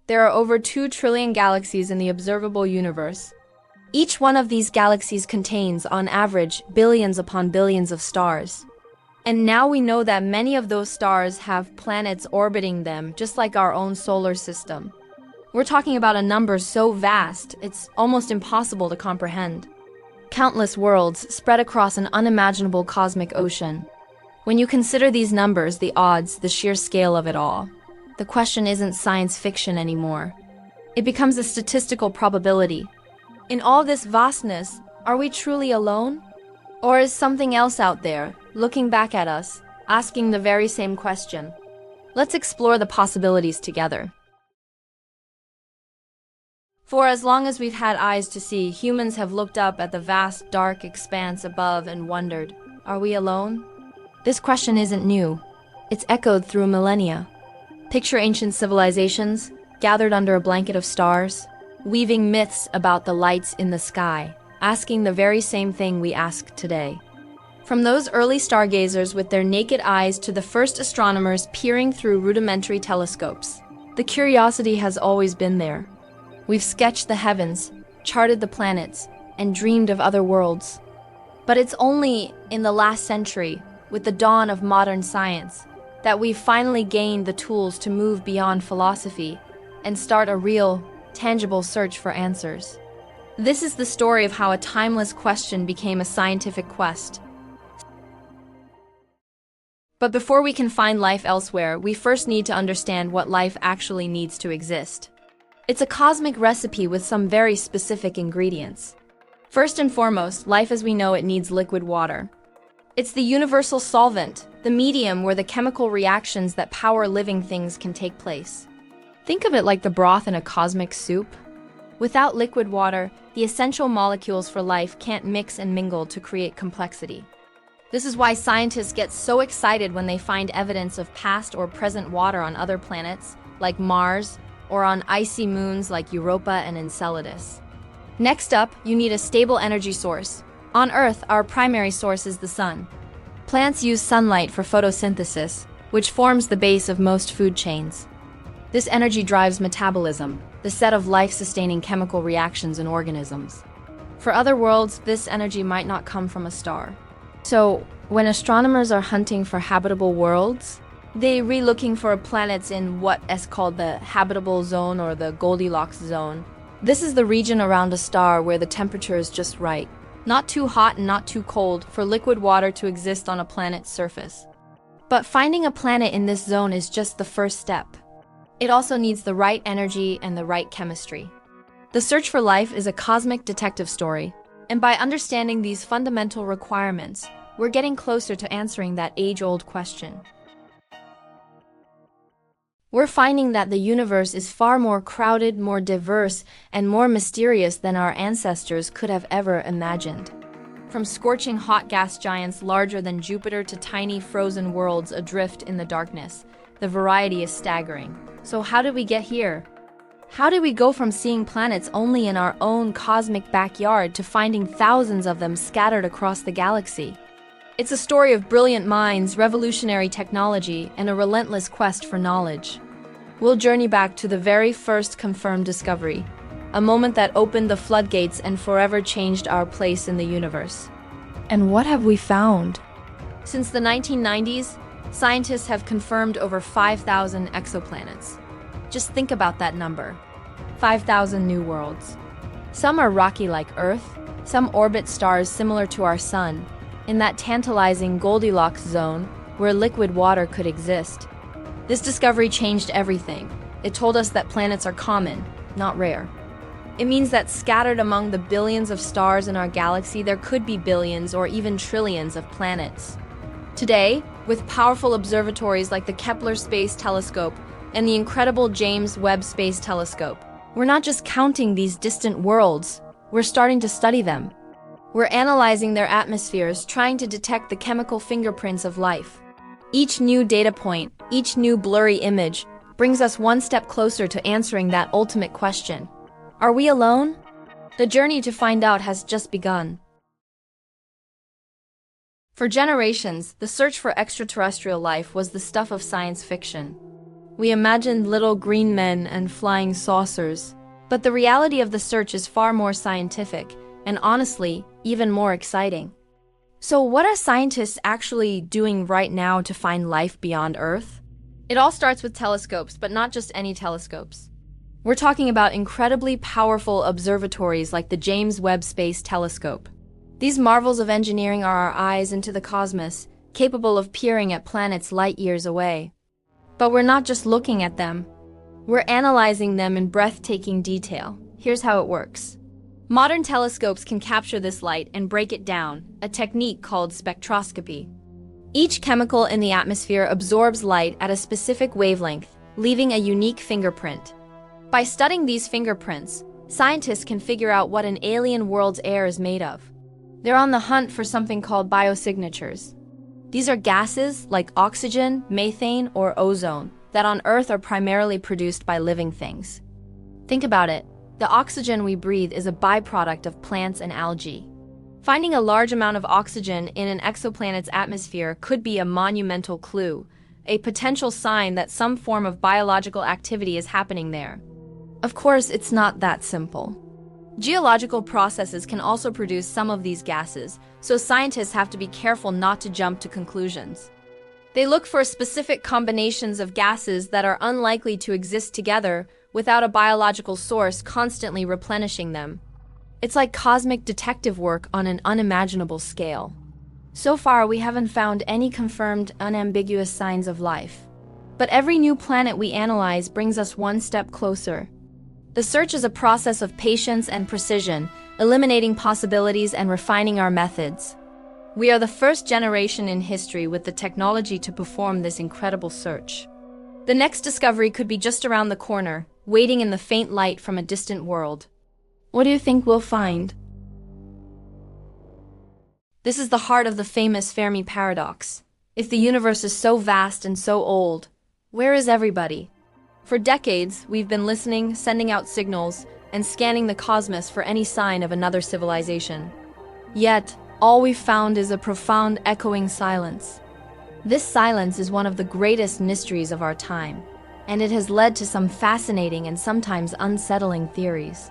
There are over 2 trillion galaxies in the observable universe. Each one of these galaxies contains, on average, billions upon billions of stars. And now we know that many of those stars have planets orbiting them, just like our own solar system. We're talking about a number so vast, it's almost impossible to comprehend. Countless worlds spread across an unimaginable cosmic ocean. When you consider these numbers, the odds, the sheer scale of it all, the question isn't science fiction anymore. It becomes a statistical probability. In all this vastness, are we truly alone? Or is something else out there, looking back at us, asking the very same question? Let's explore the possibilities together. For as long as we've had eyes to see, humans have looked up at the vast, dark expanse above and wondered, are we alone? This question isn't new. It's echoed through millennia. Picture ancient civilizations, gathered under a blanket of stars, weaving myths about the lights in the sky, asking the very same thing we ask today. From those early stargazers with their naked eyes to the first astronomers peering through rudimentary telescopes, the curiosity has always been there. We've sketched the heavens, charted the planets, and dreamed of other worlds. But it's only in the last century, with the dawn of modern science, that we've finally gained the tools to move beyond philosophy and start a real, tangible search for answers. This is the story of how a timeless question became a scientific quest. But before we can find life elsewhere, we first need to understand what life actually needs to exist. It's a cosmic recipe with some very specific ingredients. First and foremost, life as we know it needs liquid water. It's the universal solvent, the medium where the chemical reactions that power living things can take place. Think of it like the broth in a cosmic soup. Without liquid water, the essential molecules for life can't mix and mingle to create complexity. This is why scientists get so excited when they find evidence of past or present water on other planets, like Mars, or on icy moons like Europa and Enceladus. Next up, you need a stable energy source. On Earth, our primary source is the sun. Plants use sunlight for photosynthesis, which forms the base of most food chains. This energy drives metabolism, the set of life-sustaining chemical reactions in organisms. For other worlds, this energy might not come from a star. So, when astronomers are hunting for habitable worlds, they're looking for planets in what is called the habitable zone or the Goldilocks zone. This is the region around a star where the temperature is just right. Not too hot and not too cold for liquid water to exist on a planet's surface. But finding a planet in this zone is just the first step. It also needs the right energy and the right chemistry. The search for life is a cosmic detective story, and by understanding these fundamental requirements, we're getting closer to answering that age-old question. We're finding that the universe is far more crowded, more diverse, and more mysterious than our ancestors could have ever imagined. From scorching hot gas giants larger than Jupiter to tiny frozen worlds adrift in the darkness, the variety is staggering. So how did we get here? How did we go from seeing planets only in our own cosmic backyard to finding thousands of them scattered across the galaxy? It's a story of brilliant minds, revolutionary technology, and a relentless quest for knowledge. We'll journey back to the very first confirmed discovery, a moment that opened the floodgates and forever changed our place in the universe. And what have we found? Since the 1990s, scientists have confirmed over 5,000 exoplanets. Just think about that number. 5,000 new worlds. Some are rocky like Earth, some orbit stars similar to our sun, in that tantalizing Goldilocks zone where liquid water could exist. This discovery changed everything. It told us that planets are common, not rare. It means that scattered among the billions of stars in our galaxy, there could be billions or even trillions of planets. Today, with powerful observatories like the Kepler Space Telescope and the incredible James Webb Space Telescope, we're not just counting these distant worlds, we're starting to study them. We're analyzing their atmospheres, trying to detect the chemical fingerprints of life. Each new data point, each new blurry image, brings us one step closer to answering that ultimate question. Are we alone? The journey to find out has just begun. For generations, the search for extraterrestrial life was the stuff of science fiction. We imagined little green men and flying saucers. But the reality of the search is far more scientific, and honestly, even more exciting. So what are scientists actually doing right now to find life beyond Earth? It all starts with telescopes, but not just any telescopes. We're talking about incredibly powerful observatories like the James Webb Space Telescope. These marvels of engineering are our eyes into the cosmos, capable of peering at planets light years away. But we're not just looking at them. We're analyzing them in breathtaking detail. Here's how it works. Modern telescopes can capture this light and break it down, a technique called spectroscopy. Each chemical in the atmosphere absorbs light at a specific wavelength, leaving a unique fingerprint. By studying these fingerprints, scientists can figure out what an alien world's air is made of. They're on the hunt for something called biosignatures. These are gases like oxygen, methane, or ozone that on Earth are primarily produced by living things. Think about it. The oxygen we breathe is a byproduct of plants and algae. Finding a large amount of oxygen in an exoplanet's atmosphere could be a monumental clue, a potential sign that some form of biological activity is happening there. Of course, it's not that simple. Geological processes can also produce some of these gases, so scientists have to be careful not to jump to conclusions. They look for specific combinations of gases that are unlikely to exist together without a biological source constantly replenishing them. It's like cosmic detective work on an unimaginable scale. So far, we haven't found any confirmed, unambiguous signs of life. But every new planet we analyze brings us one step closer. The search is a process of patience and precision, eliminating possibilities and refining our methods. We are the first generation in history with the technology to perform this incredible search. The next discovery could be just around the corner, waiting in the faint light from a distant world. What do you think we'll find? This is the heart of the famous Fermi Paradox. If the universe is so vast and so old, where is everybody? For decades, we've been listening, sending out signals, and scanning the cosmos for any sign of another civilization. Yet, all we've found is a profound, echoing silence. This silence is one of the greatest mysteries of our time, and it has led to some fascinating and sometimes unsettling theories.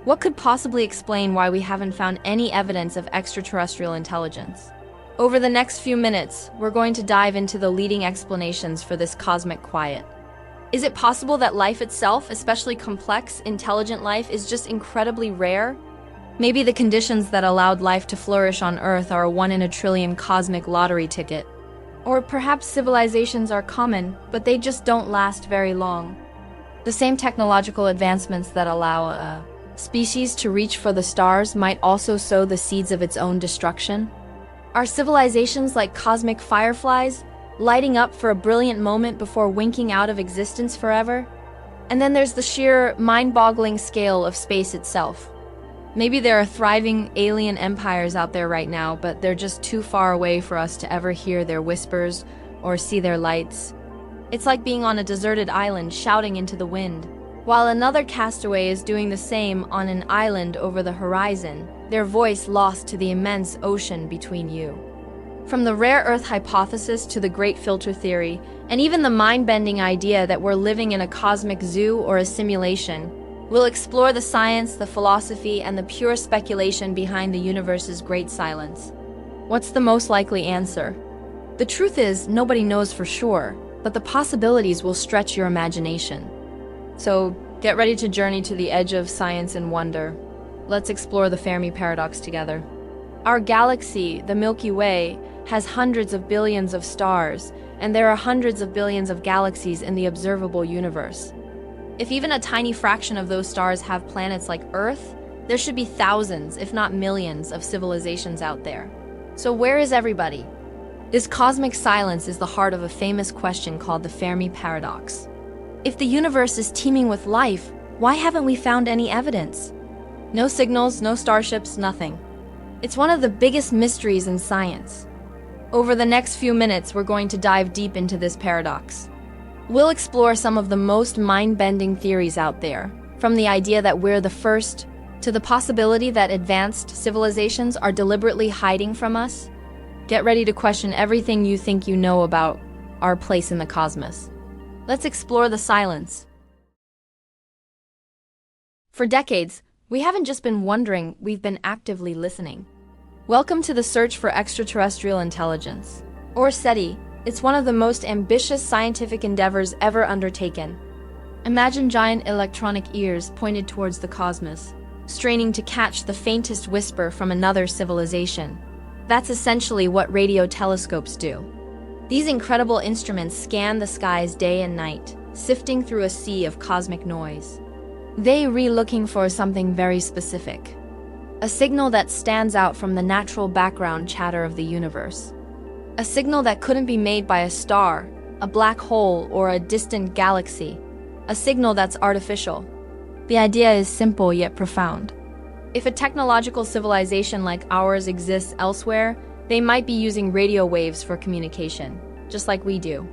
What could possibly explain why we haven't found any evidence of extraterrestrial intelligence? Over the next few minutes, we're going to dive into the leading explanations for this cosmic quiet. Is it possible that life itself, especially complex, intelligent life, is just incredibly rare? Maybe the conditions that allowed life to flourish on Earth are a 1 in a trillion cosmic lottery ticket. Or perhaps civilizations are common, but they just don't last very long. The same technological advancements that allow a species to reach for the stars might also sow the seeds of its own destruction. Are civilizations like cosmic fireflies, lighting up for a brilliant moment before winking out of existence forever? And then there's the sheer, mind-boggling scale of space itself. Maybe there are thriving alien empires out there right now, but they're just too far away for us to ever hear their whispers or see their lights. It's like being on a deserted island shouting into the wind. While another castaway is doing the same on an island over the horizon, their voice lost to the immense ocean between you. From the rare Earth hypothesis to the Great Filter theory, and even the mind-bending idea that we're living in a cosmic zoo or a simulation, we'll explore the science, the philosophy, and the pure speculation behind the universe's great silence. What's the most likely answer? The truth is, nobody knows for sure, but the possibilities will stretch your imagination. So, get ready to journey to the edge of science and wonder. Let's explore the Fermi Paradox together. Our galaxy, the Milky Way, has hundreds of billions of stars, and there are hundreds of billions of galaxies in the observable universe. If even a tiny fraction of those stars have planets like Earth, there should be thousands, if not millions, of civilizations out there. So where is everybody? This cosmic silence is the heart of a famous question called the Fermi Paradox. If the universe is teeming with life, why haven't we found any evidence? No signals, no starships, nothing. It's one of the biggest mysteries in science. Over the next few minutes, we're going to dive deep into this paradox. We'll explore some of the most mind-bending theories out there, from the idea that we're the first, to the possibility that advanced civilizations are deliberately hiding from us. Get ready to question everything you think you know about our place in the cosmos. Let's explore the silence. For decades, we haven't just been wondering, we've been actively listening. Welcome to the search for extraterrestrial intelligence. Or SETI, it's one of the most ambitious scientific endeavors ever undertaken. Imagine giant electronic ears pointed towards the cosmos, straining to catch the faintest whisper from another civilization. That's essentially what radio telescopes do. These incredible instruments scan the skies day and night, sifting through a sea of cosmic noise. They're looking for something very specific. A signal that stands out from the natural background chatter of the universe. A signal that couldn't be made by a star, a black hole, or a distant galaxy. A signal that's artificial. The idea is simple yet profound. If a technological civilization like ours exists elsewhere, they might be using radio waves for communication, just like we do.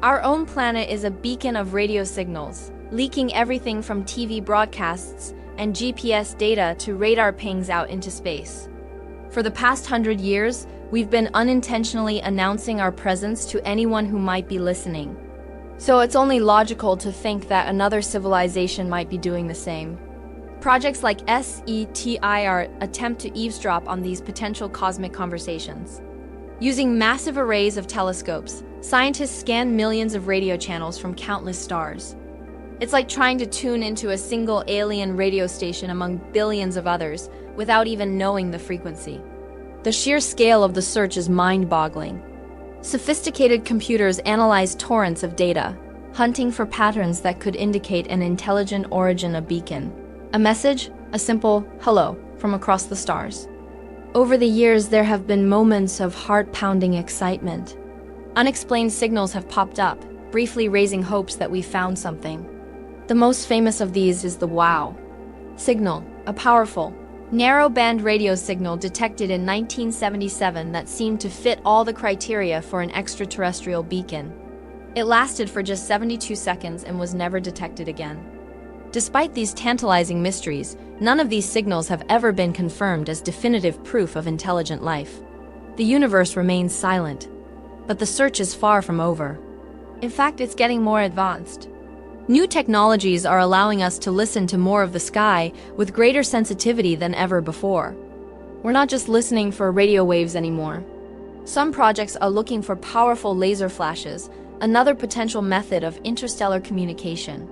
Our own planet is a beacon of radio signals, leaking everything from TV broadcasts and GPS data to radar pings out into space. For the past 100 years, we've been unintentionally announcing our presence to anyone who might be listening. So it's only logical to think that another civilization might be doing the same. Projects like SETI attempt to eavesdrop on these potential cosmic conversations. Using massive arrays of telescopes, scientists scan millions of radio channels from countless stars. It's like trying to tune into a single alien radio station among billions of others without even knowing the frequency. The sheer scale of the search is mind-boggling. Sophisticated computers analyze torrents of data, hunting for patterns that could indicate an intelligent origin, a beacon. A message, a simple hello from across the stars. Over the years, there have been moments of heart-pounding excitement. Unexplained signals have popped up, briefly raising hopes that we found something. The most famous of these is the WOW signal, a powerful, narrow-band radio signal detected in 1977 that seemed to fit all the criteria for an extraterrestrial beacon. It lasted for just 72 seconds and was never detected again. Despite these tantalizing mysteries, none of these signals have ever been confirmed as definitive proof of intelligent life. The universe remains silent, but the search is far from over. In fact, it's getting more advanced. New technologies are allowing us to listen to more of the sky with greater sensitivity than ever before. We're not just listening for radio waves anymore. Some projects are looking for powerful laser flashes, another potential method of interstellar communication.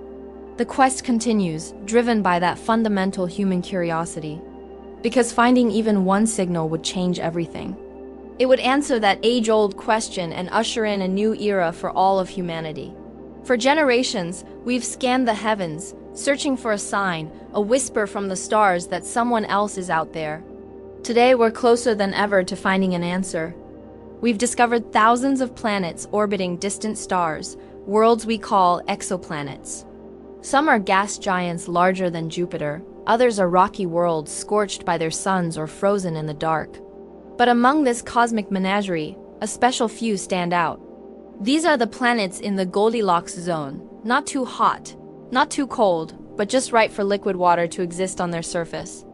The quest continues, driven by that fundamental human curiosity. Because finding even one signal would change everything. It would answer that age-old question and usher in a new era for all of humanity. For generations, we've scanned the heavens, searching for a sign, a whisper from the stars that someone else is out there. Today, we're closer than ever to finding an answer. We've discovered thousands of planets orbiting distant stars, worlds we call exoplanets. Some are gas giants larger than Jupiter, others are rocky worlds scorched by their suns or frozen in the dark. But among this cosmic menagerie, a special few stand out. These are the planets in the Goldilocks zone, not too hot, not too cold, but just right for liquid water to exist on their surface.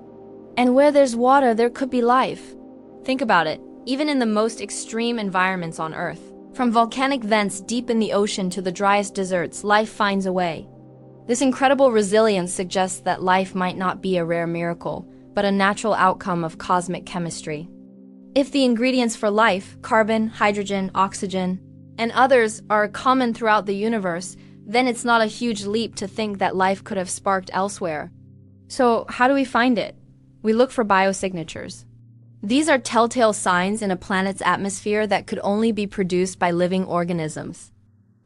And where there's water, there could be life. Think about it, even in the most extreme environments on Earth. From volcanic vents deep in the ocean to the driest deserts, life finds a way. This incredible resilience suggests that life might not be a rare miracle, but a natural outcome of cosmic chemistry. If the ingredients for life, carbon, hydrogen, oxygen, and others are common throughout the universe, then it's not a huge leap to think that life could have sparked elsewhere. So how do we find it? We look for biosignatures. These are telltale signs in a planet's atmosphere that could only be produced by living organisms.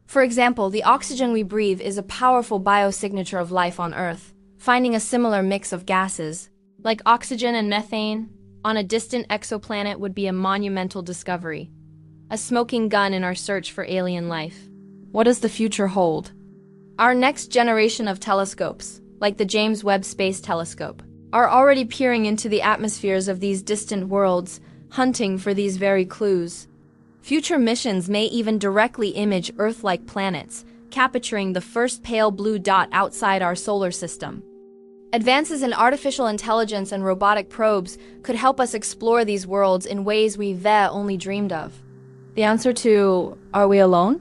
For example, the oxygen we breathe is a powerful biosignature of life on Earth. Finding a similar mix of gases, like oxygen and methane, on a distant exoplanet would be a monumental discovery. A smoking gun in our search for alien life. What does the future hold? Our next generation of telescopes, like the James Webb Space Telescope, are already peering into the atmospheres of these distant worlds, hunting for these very clues. Future missions may even directly image Earth-like planets, capturing the first pale blue dot outside our solar system. Advances in artificial intelligence and robotic probes could help us explore these worlds in ways we've only dreamed of. The answer to, are we alone?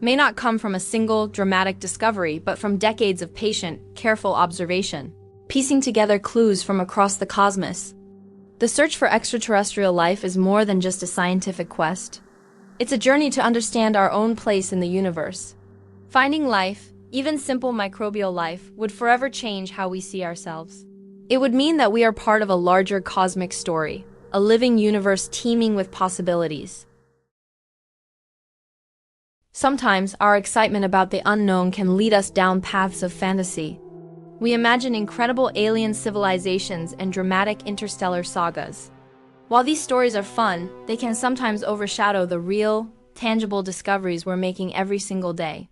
may not come from a single dramatic discovery, but from decades of patient, careful observation, piecing together clues from across the cosmos. The search for extraterrestrial life is more than just a scientific quest. It's a journey to understand our own place in the universe. Finding life, even simple microbial life, would forever change how we see ourselves. It would mean that we are part of a larger cosmic story, a living universe teeming with possibilities. Sometimes our excitement about the unknown can lead us down paths of fantasy. We imagine incredible alien civilizations and dramatic interstellar sagas. While these stories are fun, they can sometimes overshadow the real, tangible discoveries we're making every single day.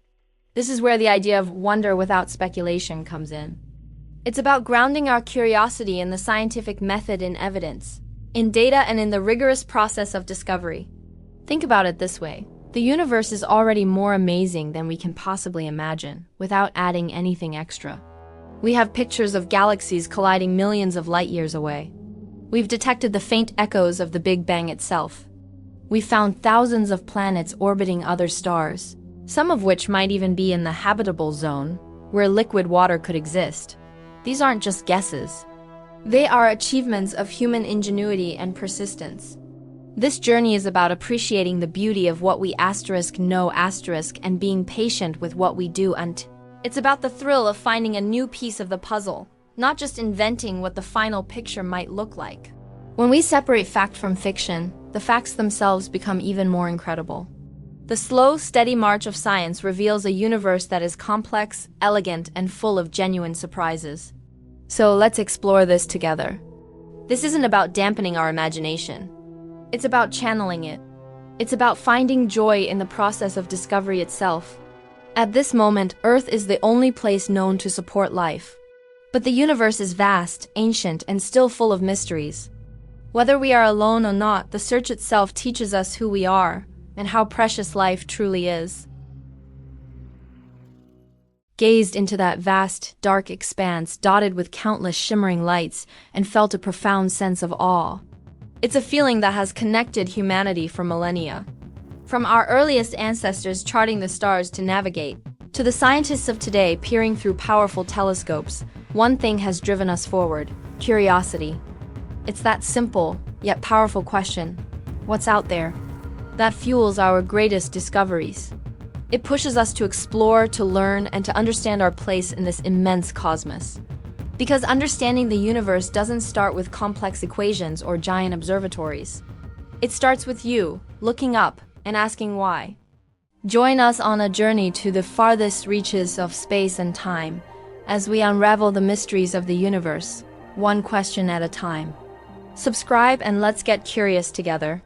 This is where the idea of wonder without speculation comes in. It's about grounding our curiosity in the scientific method and evidence, in data and in the rigorous process of discovery. Think about it this way. The universe is already more amazing than we can possibly imagine, without adding anything extra. We have pictures of galaxies colliding millions of light years away. We've detected the faint echoes of the Big Bang itself. We've found thousands of planets orbiting other stars, some of which might even be in the habitable zone, where liquid water could exist. These aren't just guesses. They are achievements of human ingenuity and persistence. This journey is about appreciating the beauty of what we know and being patient with what we do. It's about the thrill of finding a new piece of the puzzle, not just inventing what the final picture might look like. When we separate fact from fiction, the facts themselves become even more incredible. The slow, steady march of science reveals a universe that is complex, elegant, and full of genuine surprises. So let's explore this together. This isn't about dampening our imagination. It's about channeling it. It's about finding joy in the process of discovery itself. At this moment, Earth is the only place known to support life. But the universe is vast, ancient, and still full of mysteries. Whether we are alone or not, the search itself teaches us who we are and how precious life truly is. Gazed into that vast, dark expanse dotted with countless shimmering lights and felt a profound sense of awe. It's a feeling that has connected humanity for millennia. From our earliest ancestors charting the stars to navigate, to the scientists of today peering through powerful telescopes, one thing has driven us forward: curiosity. It's that simple, yet powerful question: what's out there? That fuels our greatest discoveries. It pushes us to explore, to learn, and to understand our place in this immense cosmos. Because understanding the universe doesn't start with complex equations or giant observatories. It starts with you, looking up and asking why. Join us on a journey to the farthest reaches of space and time, as we unravel the mysteries of the universe, one question at a time. Subscribe and let's get curious together.